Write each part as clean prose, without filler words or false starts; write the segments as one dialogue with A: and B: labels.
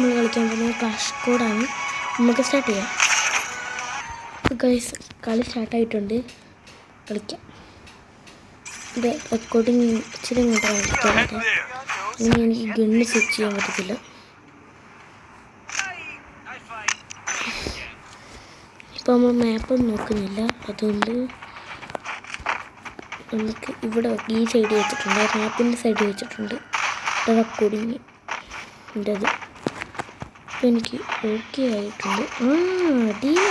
A: നമ്മൾ കളിക്കാൻ പോകുന്നത് ക്ലാഷ് കോഡാണ്. നമുക്ക് സ്റ്റാർട്ട് ചെയ്യാം. ഗൈസ് കളി സ്റ്റാർട്ടായിട്ടുണ്ട്. കളിക്കാം. ഇത് റെക്കോർഡിങ് ഇച്ചിരി ഇങ്ങോട്ട് കളിക്കാറുണ്ട്. ഇനി എനിക്ക് ഗണ്ണ് സ്വിച്ച് ചെയ്യാൻ പറ്റത്തില്ല. ഇപ്പോൾ നമ്മൾ മാപ്പൊന്നും നോക്കുന്നില്ല. അതുകൊണ്ട് നമുക്ക് ഇവിടെ ഈ സൈഡ് വെച്ചിട്ടുണ്ട്, മാപ്പിൻ്റെ സൈഡ് വെച്ചിട്ടുണ്ട് റെക്കോർഡിങ് അത്. അപ്പോൾ എനിക്ക് ഓക്കെ ആയിട്ടുണ്ട്. അടിയിലാ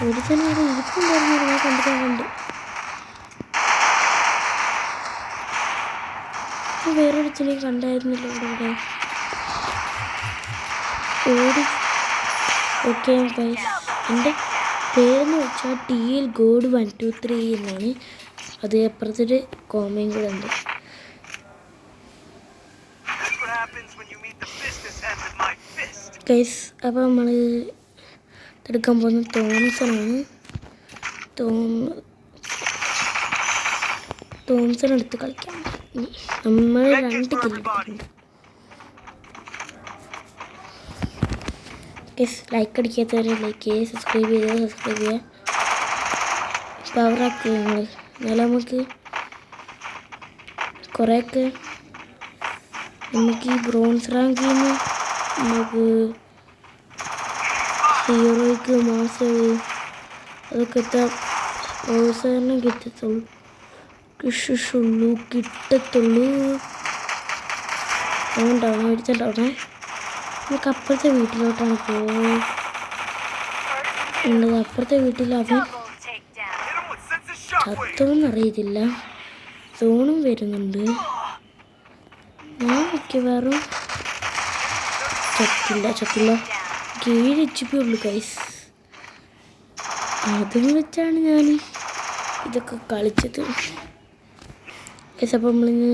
A: ഒരു തന്നെ ഇവിടെ ഇരിപ്പുണ്ടായിരുന്നു. ഞാൻ കണ്ടിട്ടുണ്ട്. അപ്പോൾ വേറൊരുത്തിനെ കണ്ടായിരുന്നില്ല ഇവിടെ ഓടി. ഓക്കെ ഗൈസ്, എൻ്റെ പേരെന്ന് വെച്ചാൽ TL God 123 എന്നാണ്. അത് അപ്പുറത്തൊരു കോമയും കൂടെ ഉണ്ട്. ഗൈസ് അപ്പോൾ നമ്മൾ എടുക്കാൻ പോകുന്നത് തോംസണാണ്. തോംസൺ എടുത്ത് കളിക്കാം. നമ്മൾ 2 കില്ലുണ്ട്. ഗൈസ് ലൈക്ക് അടിക്കാത്തവരെ ലൈക്ക് ചെയ്യുക, സബ്സ്ക്രൈബ് ചെയ്യുക. പവറാക്കുക നിങ്ങൾ. എന്നാലും നമുക്ക് കുറേയൊക്കെ നമുക്ക് ഈ ബ്രോൺസ് റാങ്കിൽ നിന്ന് നമുക്ക് ഹീറോയ്ക്ക് മാസം അതൊക്കെ പ്രോത്സാഹനം കിട്ടത്തുള്ളൂ. അതുകൊണ്ടാണ് മേടിച്ചിട്ടുണ്ടാവണേ. നമുക്ക് അപ്പുറത്തെ വീട്ടിലോട്ടാണ് പോകുന്നത്. അപ്പുറത്തെ വീട്ടിൽ അവൻ ചത്തോന്നറിയത്തില്ല. സോണും വരുന്നുണ്ട്. ഞാൻ മിക്കവാറും ചത്തില്ല. 7 HP ഉള്ളു ഗൈസ്. അതും വെച്ചാണ് ഞാൻ ഇതൊക്കെ കളിച്ചത് ഗൈസ്. അപ്പം നമ്മളിന്ന്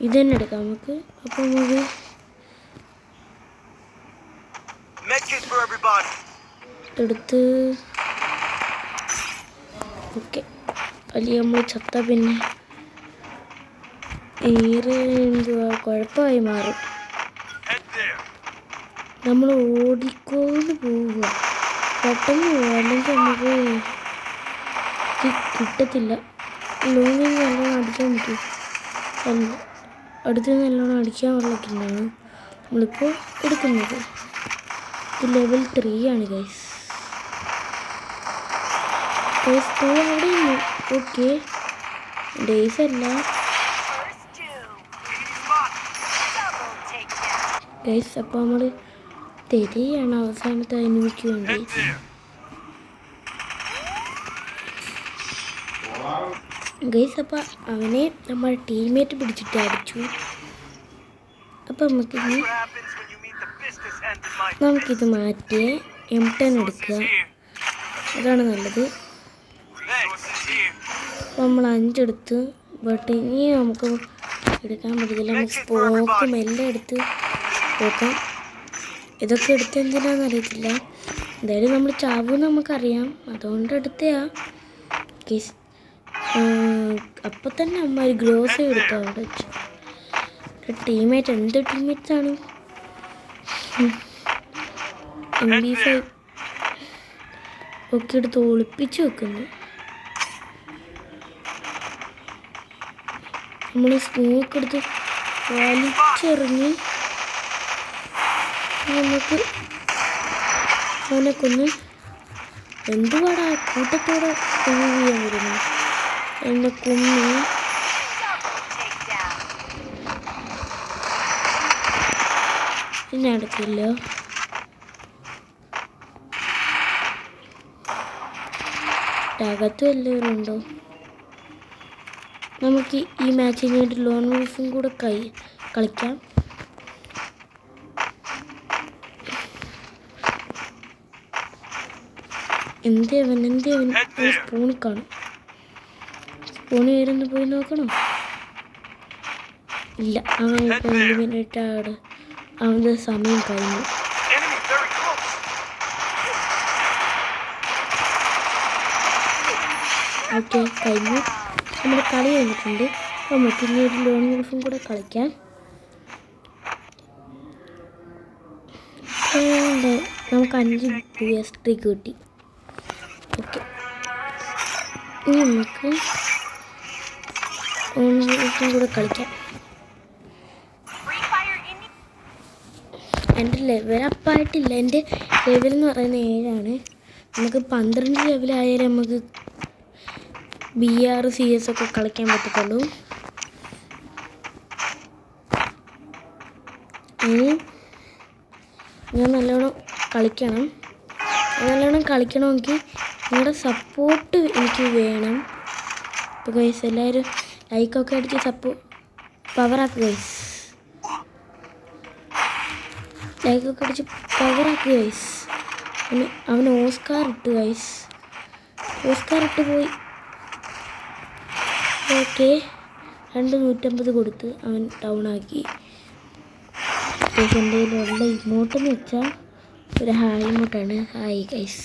A: ഇത് തന്നെ എടുക്കാം നമുക്ക്. അപ്പം നമുക്ക് എടുത്ത് ഓക്കെ. അല്ലെങ്കിൽ നമ്മൾ ചത്ത പിന്നെ എന്തുവാ കുഴപ്പമായി മാറും. നമ്മൾ ഓടിക്കൊണ്ട് പോവുക, പെട്ടെന്ന് പോവുക, അല്ലെങ്കിൽ നമുക്ക് കിട്ടത്തില്ല. ലോങ്ങിങ് നല്ലോണം അടിക്കാൻ പറ്റും. അടുത്ത് നല്ലോണം അടിക്കാൻ പറ്റില്ലാണ് നമ്മളിപ്പോൾ എടുക്കുന്നത്. ഇത് ലെവൽ 3 ആണ് ഗൈസ്. അവിടെ ഓക്കെ ഡേയ്സ് അല്ല ഗൈസ്. അപ്പോൾ നമ്മൾ തെരയാണ് അവസാനത്തെ എനിമിക്ക് വേണ്ടി. ഗൈസ് അപ്പോൾ അവനെ നമ്മൾ ടീമേറ്റ് പിടിച്ചിട്ട് അടിച്ചു. അപ്പോൾ നമുക്കിത് മാറ്റി M10 എടുക്കുക. അതാണ് നല്ലത്. നമ്മൾ 5 എടുത്ത്. ബട്ട് ഇനി നമുക്ക് എടുക്കാൻ പറ്റത്തില്ല. നമുക്ക് സ്പോക്കും എല്ലാം എടുത്ത് പോക്കാം. ഇതൊക്കെ എടുത്ത് എന്തിനാണെന്ന് അറിയത്തില്ല. എന്തായാലും നമ്മൾ ചാവുമെന്ന് നമുക്കറിയാം. അതുകൊണ്ട് എടുത്തയാ കേസ്. അപ്പം തന്നെ അമ്മ ഒരു ഗ്രോസ് എടുത്തു അവിടെ വെച്ച്. ടീമേറ്റ് എന്ത് ടീമേറ്റ്സാണ്. MP5 ഒക്കെ എടുത്ത് ഒളിപ്പിച്ച് വെക്കുന്നു. നമ്മൾ സ്മോക്ക് എടുത്ത് വലിച്ചെറിഞ്ഞ് നമുക്ക് അവനെ കൊന്ന്. എന്തുവാടാ കൂട്ടത്തോടെ ചെയ്യാൻ വരുന്നു. എന്നെ കൊന്ന് പിന്നെ അടുത്തില്ല. അകത്തും എല്ലാവരും ഉണ്ടോ? നമുക്ക് ഈ മാച്ചിന് വേണ്ടി ലോൺ വോൾഫും കൂടെ കളിക്കാം. എന്തേവൻ സ്പൂണിൽ കാണും. സ്പൂണ് വരുന്ന പോയി നോക്കണം. ഇല്ല, അവൻ ഇപ്പോൾ എലിമിനേറ്റ് അവൻ്റെ സമയം കഴിഞ്ഞു. ഓക്കെ, കഴിഞ്ഞു. നമ്മുടെ കളി കഴിഞ്ഞിട്ടുണ്ട്. നമുക്ക് ഇനി ഒരു ലോൺ ഗൾഫും കൂടെ കളിക്കാം. നമുക്ക് 5 USD കിട്ടി. ഓക്കെ, ഇനി നമുക്ക് ലോൺ ഗൾഫും കൂടെ കളിക്കാം. എൻ്റെ ലെവൽ അപ്പായിട്ടില്ല. എൻ്റെ ലെവൽ എന്ന് പറയുന്നത് 7 ആണ്. നമുക്ക് 12 ലെവലായാലും നമുക്ക് BR CS ഒക്കെ കളിക്കാൻ പറ്റത്തുള്ളൂ. ഇനി ഞാൻ നല്ലോണം കളിക്കണമെങ്കിൽ നിങ്ങളുടെ സപ്പോർട്ട് എനിക്ക് വേണം. ഇപ്പോൾ ഗൈസ് എല്ലാവരും ലൈക്കൊക്കെ അടിച്ച് പവറാക്കുക ഗൈസ്. ലൈക്കൊക്കെ അടിച്ച് പവറാക്കുക ഗൈസ്. അവന് ഓസ്കാർ ഇട്ട് ഗൈസ്. ഓസ്കാർ ഇട്ട് പോയി. ഓക്കെ, 250 കൊടുത്ത് അവൻ ഡൗൺ ആക്കി. എൻ്റെ കയ്യിലുള്ള ഇമോട്ടെന്ന് വെച്ചാൽ ഒരു ഹായ് ഇമോട്ടാണ്. Hi guys.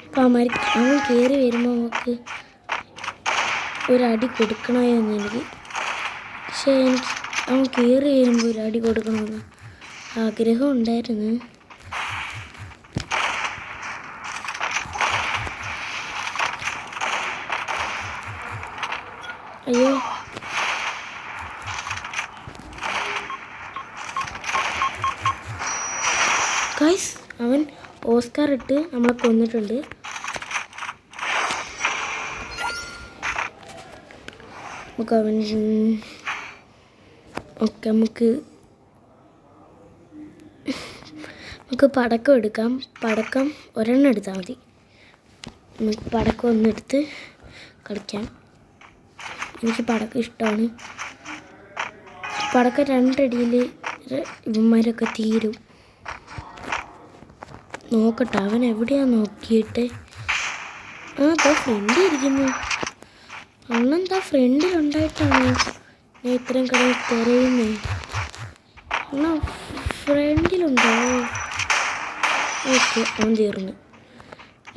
A: അപ്പോൾ അവൻ കയറി വരുമ്പോൾ നമുക്ക് ഒരടി കൊടുക്കണമായിരുന്നു എനിക്ക്. പക്ഷേ എനിക്ക് അവൻ കയറി വരുമ്പോൾ ഒരടി കൊടുക്കണമെന്ന് ആഗ്രഹം ഉണ്ടായിരുന്നു. അയ്യോ, ഗൈസ് അവൻ ഓസ്കാർ ഇട്ട് നമ്മളെ കൊന്നിട്ടുണ്ട്. നമുക്ക് പടക്കം എടുക്കാം. പടക്കം ഒരെണ്ണം എടുത്താൽ മതി. നമുക്ക് പടക്കം ഒന്നെടുത്ത് കളിക്കാം. എനിക്ക് പടക്കം ഇഷ്ടമാണ്. പടക്കം 2 അടിയിൽ ഇവന്മാരൊക്കെ തീരും. നോക്കട്ടെ അവൻ എവിടെയാണ് നോക്കിയിട്ട്. അതാ ഫ്രണ്ടിൽ ഇരിക്കുന്നു. അന്നെന്താ ഫ്രണ്ടിലുണ്ടായിട്ടാണ് ഞാൻ ഇത്രയും കടയിൽ തിരയുന്നേ. എന്നാ ഫ്രണ്ടിലുണ്ടോ? ഓക്കെ, അവൻ തീർന്നു.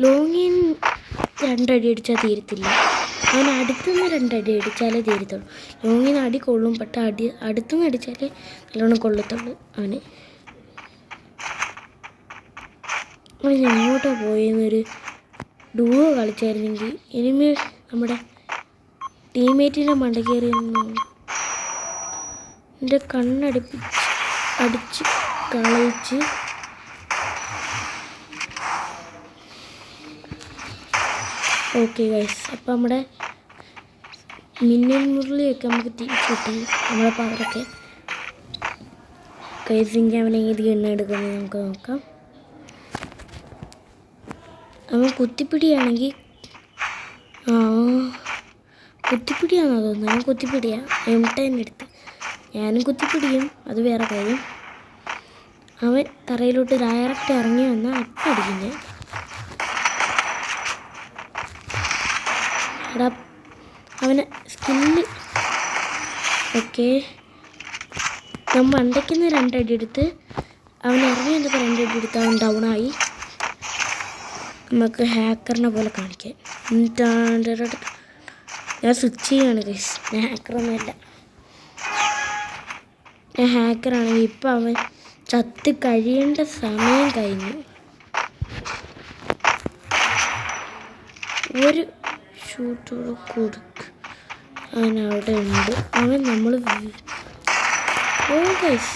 A: ലോങ്ങിൻ 2 അടി അടിച്ചാൽ തീരത്തില്ല. അവൻ അടുത്തുനിന്ന് 2 അടി അടിച്ചാലേ തീരത്തുള്ളൂ. ലോങ്ങിന് അടി കൊള്ളും, പക്ഷെ അടുത്തുനിന്ന് അടിച്ചാലേ നല്ലോണം കൊള്ളത്തുള്ളൂ അവന്. അവൻ എങ്ങോട്ടാണ് പോയെന്നൊരു ഡുവോ കളിച്ചായിരുന്നെങ്കിൽ ഇനിമേ നമ്മുടെ ടീമേറ്റിൻ്റെ മണ്ട കയറിയൊന്നും എൻ്റെ അടിച്ച് കളയിച്ച്. ഓക്കെ ഗൈസ്, അപ്പം നമ്മുടെ മിന്നൽ മുരളിയൊക്കെ നമുക്ക് തിരിച്ചു കിട്ടി. നമ്മുടെ പവറൊക്കെ ഗൈസിൻ്റെ അവൻ ഏത് എണ്ണ എടുക്കുന്നത് നമുക്ക് നോക്കാം. അവൻ കുത്തിപ്പിടിയാണെങ്കിൽ കുത്തിപ്പിടിയാണെന്ന് തോന്നുന്നു. അവൻ കുത്തിപ്പിടിയാ M10 എടുത്ത്. ഞാനും കുത്തിപ്പിടിയും, അത് വേറെ കാര്യം. അവൻ തറയിലോട്ട് ഡയറക്റ്റ് ഇറങ്ങി വന്നാൽ അപ്പം അടിക്കും ഞാൻ. എടാ അവന് സ്കില്ല്. ഓക്കെ, ഞാൻ മണ്ടയ്ക്കുന്ന 2 അടി എടുത്ത് അവൻ ഇറങ്ങി വന്നപ്പോൾ 2 അടി എടുത്ത് അവൻ ഡൗണായി. നമുക്ക് ഹാക്കറിനെ പോലെ കാണിക്കാം. ഞാൻ സ്വിച്ച് ചെയ്യാണ് ഗൈസ്. ഞാൻ ഹാക്കറൊന്നുമല്ല. ഞാൻ ഹാക്കറാണെങ്കിൽ ഇപ്പം അവൻ ചത്ത് കഴിയേണ്ട സമയം കഴിഞ്ഞു. ഒരു ഷൂട്ടോട് കൊടുക്ക്. അവൻ അവിടെ ഉണ്ട്. അവൻ നമ്മൾ ഓ ഗൈസ്.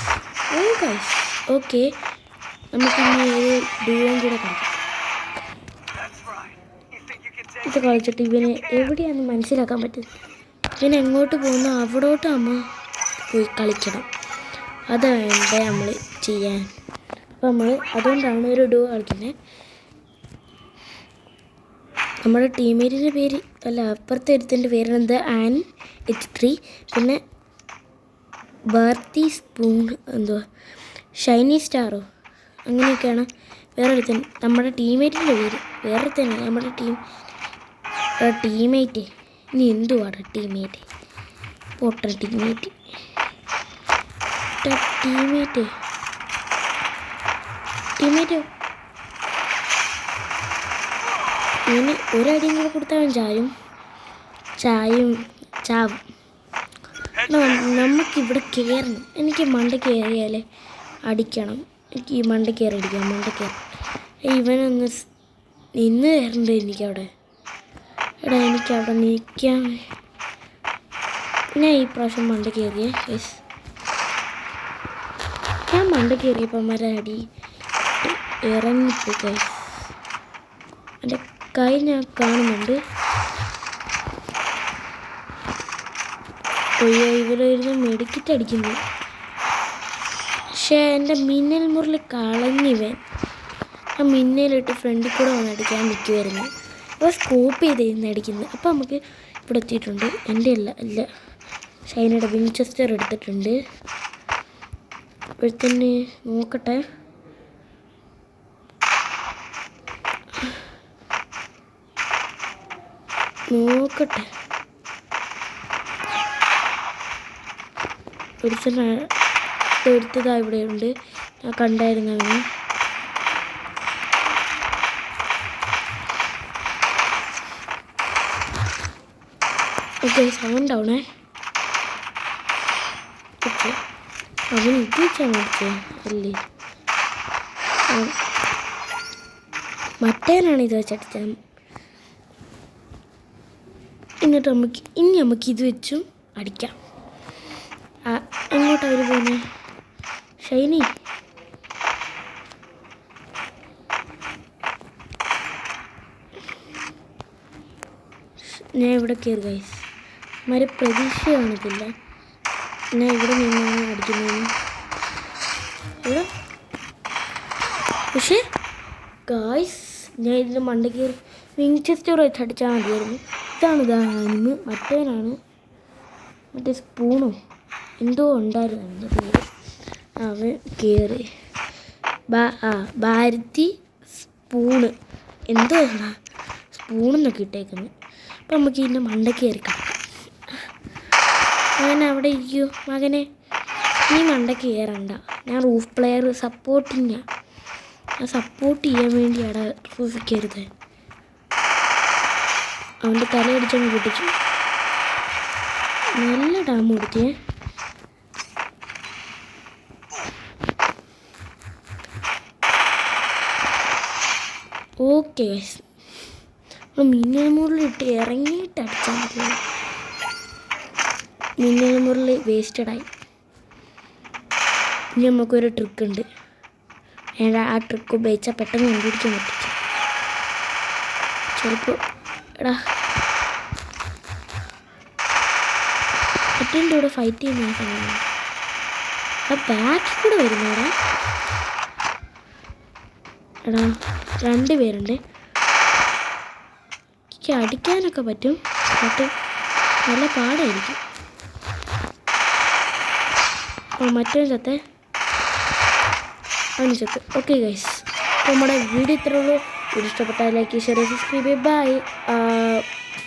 A: ഓക്കെ, നമുക്കിനി ഒരു ഡുവോയും കൂടെ കളിക്കാം. ഇത് കളിച്ചിട്ട് ഇവനെ എവിടെയാണെന്ന് മനസ്സിലാക്കാൻ പറ്റും. ഇവൻ എങ്ങോട്ട് പോകുന്നു അവിടോട്ട് നമ്മൾ പോയി കളിക്കണം. അതാണ് നമ്മൾ ചെയ്യാൻ. അപ്പോൾ നമ്മൾ അതുകൊണ്ടാണ് ഒരു ഡുവോ കളിക്കുന്നത്. നമ്മുടെ ടീമേറ്റിൻ്റെ പേര് അപ്പുറത്തെ ഒരുത്തിൻ്റെ പേരാണെന്ത് AN-H3. പിന്നെ ബർത്തി സ്പൂൺ ഷൈനി സ്റ്റാറോ അങ്ങനെയൊക്കെയാണ് വേറൊരുത്തൻ. നമ്മുടെ ടീമേറ്റിൻ്റെ പേര് വേറൊരുത്തനാണ്. നമ്മുടെ ടീമേറ്റ് ഇനി എന്തുവാണ് ടീമേറ്റോ ഇങ്ങനെ ഒരടിയും കൂടെ കൊടുത്താൽ അവൻ ചാവും. നമുക്കിവിടെ കയറണം. എനിക്ക് മണ്ട കയറിയാലേ അടിക്കണം. എനിക്ക് ഈ മണ്ട കയറി അടിക്കാം. ഇവനൊന്ന് നിന്ന് കയറണ്ട് എനിക്കവിടെ. എനിക്കവിടെ നിൽക്കാൻ. ഞാൻ ഈ പ്രാവശ്യം മണ്ട കയറിയേ. ഞാൻ മണ്ട കയറിയപ്പോൾ അടി ഇറങ്ങിപ്പോയി. എൻ്റെ കൈ ഞാൻ കാണുന്നുണ്ട്. ഇവരായിരുന്നു മെഡിക്കറ്റ് അടിക്കുന്നത്. പക്ഷേ എൻ്റെ മിന്നൽ മുരളി കളഞ്ഞിവൻ. ആ മിന്നലിട്ട് ഫ്രണ്ടിൽ കൂടെ വന്ന് അടിക്കാൻ നിൽക്കുമായിരുന്നു. അപ്പോൾ സ്കോപ്പ് ചെയ്തിരുന്ന് അടിക്കുന്നത്. അപ്പോൾ നമുക്ക് ഇവിടെ എത്തിയിട്ടുണ്ട്. എൻ്റെ അല്ല ഷൈനയുടെ വിൻചെസ്റ്റർ എടുത്തിട്ടുണ്ട്. ഇപ്പോഴത്തന്നെ നോക്കട്ടെ. എടുത്തതാ ഇവിടെയുണ്ട്. ഞാൻ കണ്ടായിരുന്നു അവന്. Okay, sound ആവണേ. ഓക്കെ, അവൻ ഇത് ചമച്ചേ അല്ലേ? മറ്റേനാണ് ഇത് വെച്ചടിച്ചത്. എന്നിട്ട് നമുക്ക് ഇത് വെച്ചും അടിക്കാം. എങ്ങോട്ടാണ് അവർ പോകുന്നത്? ഷൈനി, ഞാൻ ഇവിടെ കയറി ഗൈസ്. പ്രതീക്ഷ കാണിക്കില്ല. ഞാൻ ഇവിടെ നിന്നാണ് അടിക്കുന്നതെന്ന്. ഇവിടെ പക്ഷേ ഗൈസ്, ഞാൻ ഇതിൻ്റെ മണ്ട കയറി വിൻചെസ്റ്റർ വെച്ച് അടിച്ചാൽ മതിയായിരുന്നു. ഇതാണ് മറ്റേനാണ്. മറ്റേ സ്പൂണോ എന്തോ ഉണ്ടായിരുന്നു എൻ്റെ പേര്. അവൻ കയറി ഭാരതി സ്പൂണ് എന്തോ സ്പൂണെന്നൊക്കെ ഇട്ടേക്കുന്നത്. അപ്പം നമുക്ക് ഇതിൻ്റെ മണ്ട കയറി കിടക്കാം. അങ്ങനെ അവിടെ ഇരിക്കൂ മകനെ, നീ മണ്ട കയറണ്ട. ഞാൻ റൂഫ് പ്ലെയർ സപ്പോർട്ടിങ്ങാണ്. ഞാൻ സപ്പോർട്ട് ചെയ്യാൻ വേണ്ടിയാണ് റൂഫിൽ കയറുന്നത്. അവൻ്റെ തലയടിച്ചങ്ങ് പൊട്ടിച്ചു. നല്ല ഡാം കൊടുത്തേ. ഓക്കെ ഗൈസ്, മിന്നൽ മുരളിട്ട് ഇറങ്ങിയിട്ട് അടിച്ചാൽ മതി. മിന്നൽ മുരളി വേസ്റ്റഡായി. ഇനി നമുക്കൊരു ട്രിക്കുണ്ട്. ആ ട്രിക്ക് ഉപയോഗിച്ചാൽ പെട്ടെന്ന് കണ്ടുപിടിക്കാൻ പറ്റിച്ചു. ചിലപ്പോൾ മറ്റേൻ്റെ കൂടെ ഫൈറ്റ് ചെയ്യുന്ന സമയം ബാക്കിൽ കൂടെ വരുന്നേടാ. രണ്ട് പേരുണ്ട്. എനിക്ക് അടിക്കാനൊക്കെ പറ്റും, നല്ല പാടായിരിക്കും. മറ്റേ ചത്തെ അവന് ചത്ത്. ഓക്കെ ഗൈസ്, നമ്മുടെ വീഡിയോ ഇത്രയുള്ളൂ. വീഡിയോ ഇഷ്ടപ്പെട്ടാൽ ലൈക്ക്, ഷെയർ, സബ്സ്ക്രൈബ്. ബൈ.